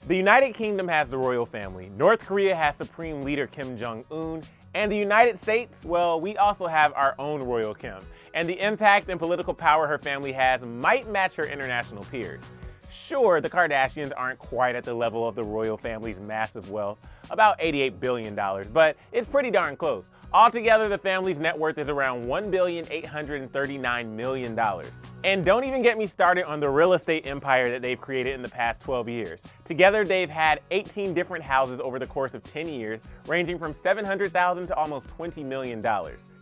The United Kingdom has the royal family, North Korea has Supreme Leader Kim Jong-un, and the United States, well, we also have our own royal Kim. And the impact and political power her family has might match her international peers. Sure, the Kardashians aren't quite at the level of the royal family's massive wealth, about $88 billion, but it's pretty darn close. Altogether, the family's net worth is around $1,839 million. And don't even get me started on the real estate empire that they've created in the past 12 years. Together, they've had 18 different houses over the course of 10 years, ranging from $700,000 to almost $20 million.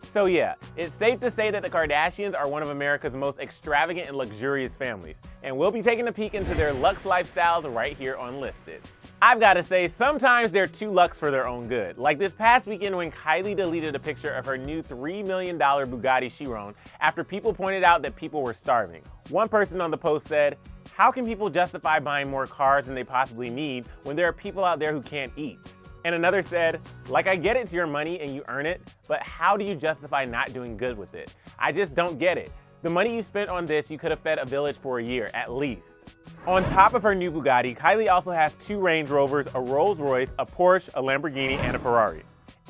So yeah, it's safe to say that the Kardashians are one of America's most extravagant and luxurious families, and we'll be taking a peek into their luxe lifestyles right here on Listed. I've got to say, sometimes they're too luxe for their own good. Like this past weekend when Kylie deleted a picture of her new $3 million Bugatti Chiron after people pointed out that people were starving. One person on the post said, "How can people justify buying more cars than they possibly need when there are people out there who can't eat?" And another said, "Like, I get it's your money and you earn it, but how do you justify not doing good with it? I just don't get it. The money you spent on this, you could have fed a village for a year, at least." On top of her new Bugatti, Kylie also has 2 Range Rovers, a Rolls Royce, a Porsche, a Lamborghini, and a Ferrari.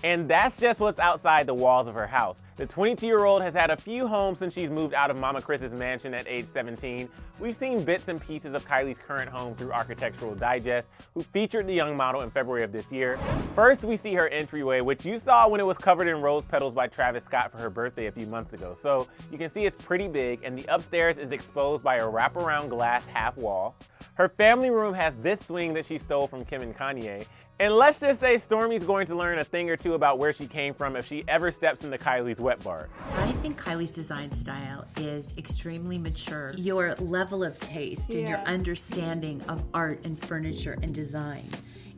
And that's just what's outside the walls of her house. The 22-year-old has had a few homes since she's moved out of Mama Kris's mansion at age 17. We've seen bits and pieces of Kylie's current home through Architectural Digest, who featured the young model in February of this year. First, we see her entryway, which you saw when it was covered in rose petals by Travis Scott for her birthday a few months ago. So you can see it's pretty big, and the upstairs is exposed by a wraparound glass half wall. Her family room has this swing that she stole from Kim and Kanye. And let's just say Stormi's going to learn a thing or two about where she came from if she ever steps into Kylie's wet bar. I think Kylie's design style is extremely mature. Your level of taste and your understanding of art and furniture and design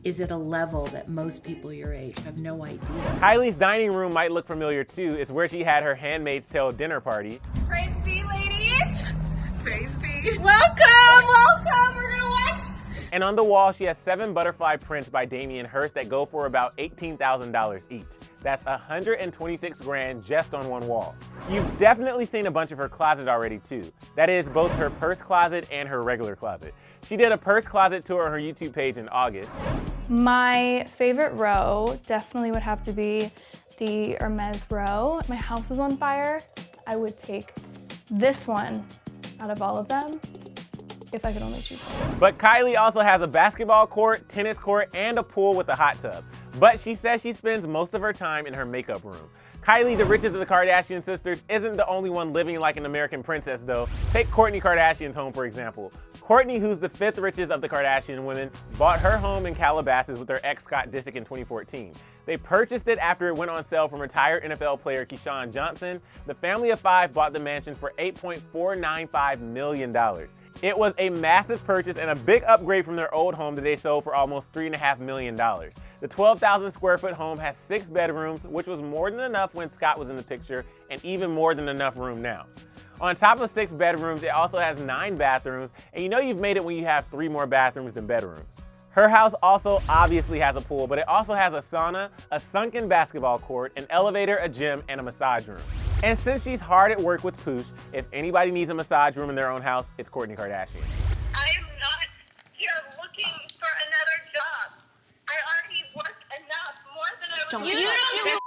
is at a level that most people your age have no idea. Kylie's dining room might look familiar too. It's where she had her Handmaid's Tale dinner party. Praise be, ladies! Praise be. Welcome, welcome, we're gonna watch. And on the wall, she has 7 butterfly prints by Damien Hirst that go for about $18,000 each. That's $126 grand just on one wall. You've definitely seen a bunch of her closet already too. That is both her purse closet and her regular closet. She did a purse closet tour on her YouTube page in August. My favorite row definitely would have to be the Hermes row. My house is on fire. I would take this one out of all of them, if I could only choose one. But Kylie also has a basketball court, tennis court, and a pool with a hot tub. But she says she spends most of her time in her makeup room. Kylie, the richest of the Kardashian sisters, isn't the only one living like an American princess though. Take Kourtney Kardashian's home for example. Kourtney, who's the 5th richest of the Kardashian women, bought her home in Calabasas with her ex Scott Disick in 2014. They purchased it after it went on sale from retired NFL player Keyshawn Johnson. The family of 5 bought the mansion for $8.495 million. It was a massive purchase and a big upgrade from their old home that they sold for almost $3.5 million. The 12,000 square foot home has 6 bedrooms, which was more than enough when Scott was in the picture, and even more than enough room now. On top of 6 bedrooms, it also has 9 bathrooms, and you know you've made it when you have 3 more bathrooms than bedrooms. Her house also obviously has a pool, but it also has a sauna, a sunken basketball court, an elevator, a gym, and a massage room. And since she's hard at work with Pooch, if anybody needs a massage room in their own house, it's Kourtney Kardashian. I am not here looking for another job. I already work enough, more than I was.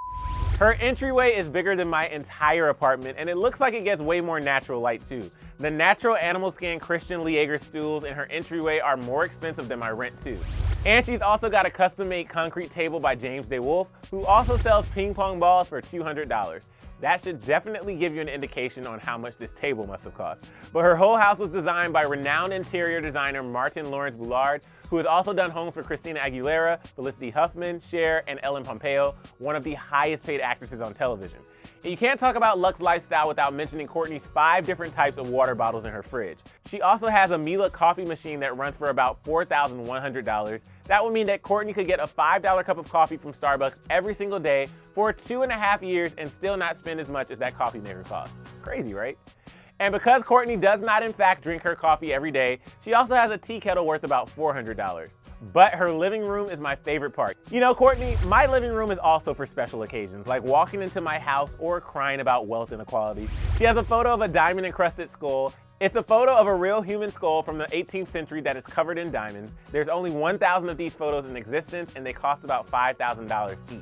Her entryway is bigger than my entire apartment, and it looks like it gets way more natural light too. The natural animal skin Christian Liager stools in her entryway are more expensive than my rent too. And she's also got a custom-made concrete table by James DeWolf, who also sells ping pong balls for $200. That should definitely give you an indication on how much this table must have cost. But her whole house was designed by renowned interior designer Martin Lawrence Boulard, who has also done homes for Christina Aguilera, Felicity Huffman, Cher, and Ellen Pompeo, one of the highest paid actresses on television. And you can't talk about luxe lifestyle without mentioning Kourtney's 5 different types of water bottles in her fridge. She also has a Miele coffee machine that runs for about $4,100. That would mean that Kourtney could get a $5 cup of coffee from Starbucks every single day for 2.5 years and still not spend as much as that coffee maker costs. Crazy, right? And because Kourtney does not in fact drink her coffee every day, she also has a tea kettle worth about $400. But her living room is my favorite part. You know, Kourtney, my living room is also for special occasions, like walking into my house or crying about wealth inequality. She has a photo of a diamond-encrusted skull It's a photo of a real human skull from the 18th century that is covered in diamonds. There's only 1,000 of these photos in existence, and they cost about $5,000 each.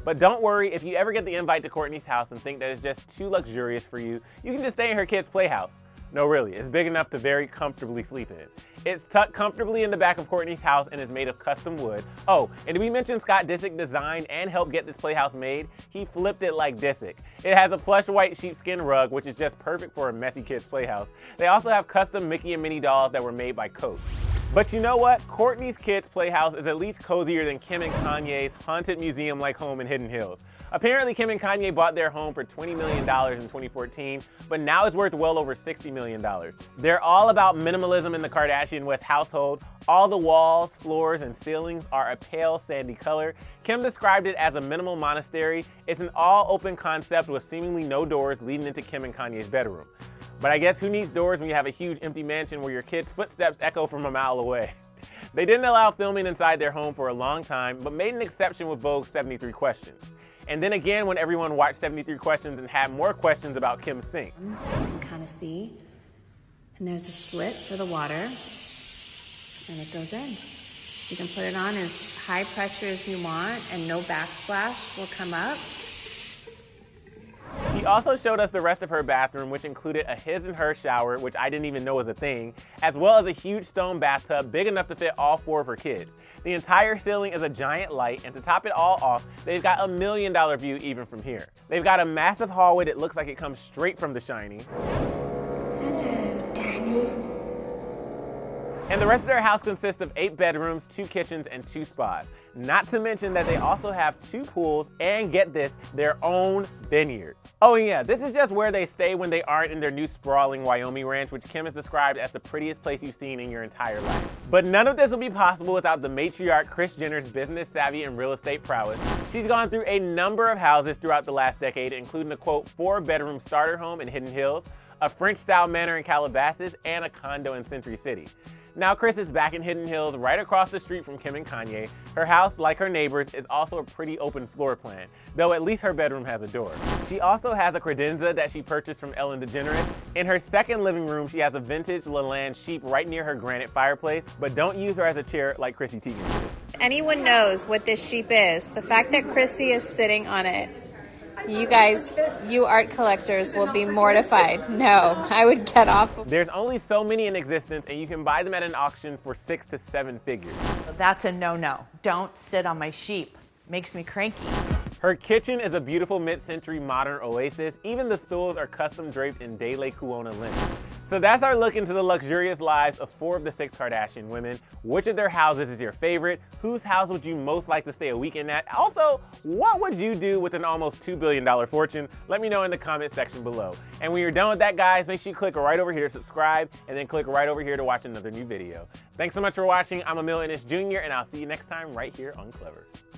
But don't worry, if you ever get the invite to Kourtney's house and think that it's just too luxurious for you, you can just stay in her kid's playhouse. No, really, it's big enough to very comfortably sleep in. It's tucked comfortably in the back of Kourtney's house and is made of custom wood. Oh, and did we mention Scott Disick designed and helped get this playhouse made? He flipped it like Disick. It has a plush white sheepskin rug, which is just perfect for a messy kid's playhouse. They also have custom Mickey and Minnie dolls that were made by Coach. But you know what? Kourtney's kids' playhouse is at least cozier than Kim and Kanye's haunted museum-like home in Hidden Hills. Apparently, Kim and Kanye bought their home for $20 million in 2014, but now it's worth well over $60 million. They're all about minimalism in the Kardashian West household. All the walls, floors, and ceilings are a pale sandy color. Kim described it as a minimal monastery. It's an all-open concept with seemingly no doors leading into Kim and Kanye's bedroom. But I guess who needs doors when you have a huge empty mansion where your kids' footsteps echo from a mile away? They didn't allow filming inside their home for a long time, but made an exception with Vogue's 73 Questions. And then again when everyone watched 73 Questions and had more questions about Kim's sink. You can kind of see, and there's a slit for the water, and it goes in. You can put it on as high pressure as you want, and no backsplash will come up. She also showed us the rest of her bathroom, which included a his and her shower, which I didn't even know was a thing, as well as a huge stone bathtub big enough to fit all 4 of her kids. The entire ceiling is a giant light, and to top it all off, they've got $1 million view even from here. They've got a massive hallway that looks like it comes straight from The Shining. Hello, Daddy. And the rest of their house consists of 8 bedrooms, 2 kitchens, and 2 spas. Not to mention that they also have 2 pools and, get this, their own vineyard. Oh yeah, this is just where they stay when they aren't in their new sprawling Wyoming ranch, which Kim has described as the prettiest place you've seen in your entire life. But none of this would be possible without the matriarch Kris Jenner's business savvy and real estate prowess. She's gone through a number of houses throughout the last decade, including a quote 4-bedroom starter home in Hidden Hills, a French-style manor in Calabasas, and a condo in Century City. Now Kris is back in Hidden Hills right across the street from Kim and Kanye. Her house, like her neighbors, is also a pretty open floor plan, though at least her bedroom has a door. She also has a credenza that she purchased from Ellen DeGeneres. In her second living room, she has a vintage Leland sheep right near her granite fireplace, but don't use her as a chair like Chrissy Teigen did. Anyone knows what this sheep is, the fact that Chrissy is sitting on it, you guys, you art collectors will be mortified. No, I would get off. There's only so many in existence, and you can buy them at an auction for 6 to 7 figures. That's a no-no. Don't sit on my sheep. Makes me cranky. Her kitchen is a beautiful mid-century modern oasis. Even the stools are custom draped in De La Cuona linen. So that's our look into the luxurious lives of 4 of the 6 Kardashian women. Which of their houses is your favorite? Whose house would you most like to stay a weekend at? Also, what would you do with an almost $2 billion fortune? Let me know in the comment section below. And when you're done with that, guys, make sure you click right over here to subscribe, and then click right over here to watch another new video. Thanks so much for watching. I'm Emil Ennis Jr., and I'll see you next time right here on Clevver.